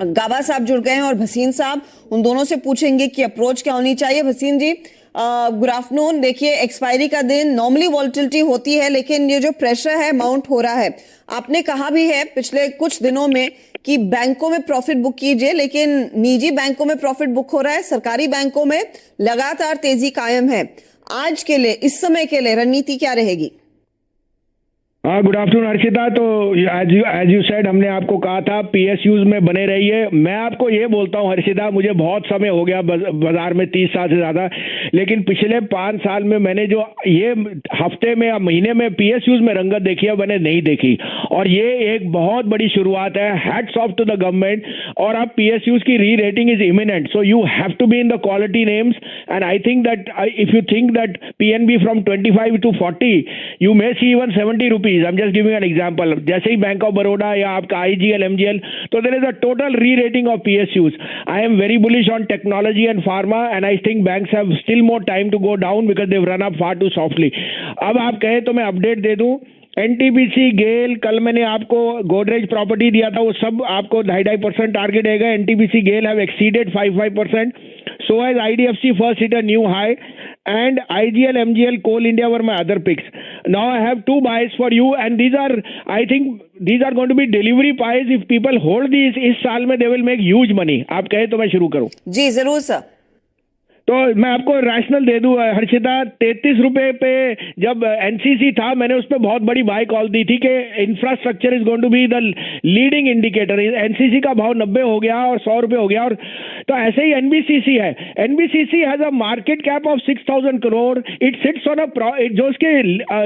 गाबा साहब जुड़ गए हैं और भसीन साहब, उन दोनों से पूछेंगे कि अप्रोच क्या होनी चाहिए। भसीन जी, गुड आफ्टरनून। देखिए, एक्सपायरी का दिन नॉर्मली वॉलेटिलिटी होती है, लेकिन ये जो प्रेशर है माउंट हो रहा है। आपने कहा भी है पिछले कुछ दिनों में कि बैंकों में प्रॉफिट बुक कीजिए, लेकिन निजी बैंकों में प्रॉफिट बुक हो रहा है, सरकारी बैंकों में लगातार तेजी कायम है। आज के लिए, इस समय के लिए रणनीति क्या रहेगी? हाँ, गुड आफ्टरनून हर्षिता। तो एज यू सेड, हमने आपको कहा था पीएसयूज में बने रहिए। मैं आपको ये बोलता हूँ हर्षिता, मुझे बहुत समय हो गया बाजार में, 30 साल से ज्यादा, लेकिन पिछले 5 साल में मैंने जो ये हफ्ते में या महीने में पीएसयूज में रंगत देखी है, मैंने नहीं देखी। और ये एक बहुत बड़ी शुरुआत है। Hats off to the government. और अब पीएसयूज की re rating is imminent, so you have to be in the quality names. And I think that if you think that PNB from 25 to 40, you may see even 70 rupees. I am just giving an example. जैसे ही bank of Baroda या आपका IGL, MGL, तो there is a total re rating of PSUs. I am very bullish on technology and pharma, and I think banks have still more time to go down because they have run up far too softly. अब आप कहें तो मैं update दे दूं। NTPC, गेल, कल मैंने आपको Godrej property दिया था, वो सब आपको 2.5% टारगेट रहेगा। NTPC, GAIL have exceeded 5%. So has IDFC first hit a new high, and IGL, MGL, Coal India were my other picks. Now I have 2 buys for you, and these are, I think, these are going to be delivery buys. If people hold these, इस साल में they will make huge money. आप कहे तो मैं शुरू करूं? जी जरूर सर। तो मैं आपको रैशनल दे दूं हर्षिता। 33 रुपए पे जब एनसीसी था, मैंने उस पर बहुत बड़ी बाय कॉल दी थी कि infrastructure is going to be the leading indicator. NCC का भाव 90 हो गया और 100 रुपए हो गया। और तो ऐसे ही एनबीसीसी है। NBCC has a market cap of 6,000 crore. It sits on जो उसके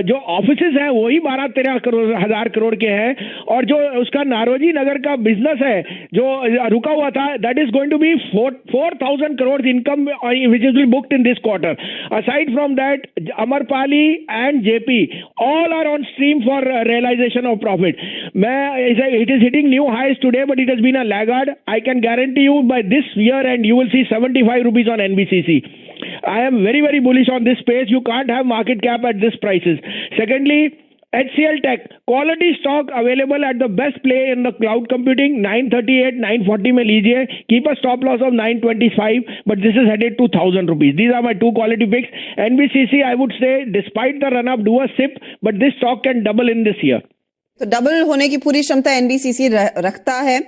जो ऑफिसेज हैं वही 12-13 हजार करोड़ के हैं। और जो उसका नारोजी नगर का बिजनेस है जो रुका हुआ था, that is going to be 4,000 crore income which will be booked in this quarter. Aside from that, Amarpali and JP all are on stream for realization of profit. It is hitting new highs today, but it has been a laggard. I can guarantee you by this year and you will see 75 rupees on NBCC. I am very, very bullish on this space. You can't have market cap at this prices. Secondly, HCL Tech, quality stock available at the best play in the cloud computing, 938, 940 में लीजिए. Keep a stop loss of 925, but this is headed to 1,000 rupees. These are my 2 quality picks. NBCC, I would say, despite the run up, do a sip, but this stock can double in this year. तो double होने की पूरी क्षमता NBCC रखता है।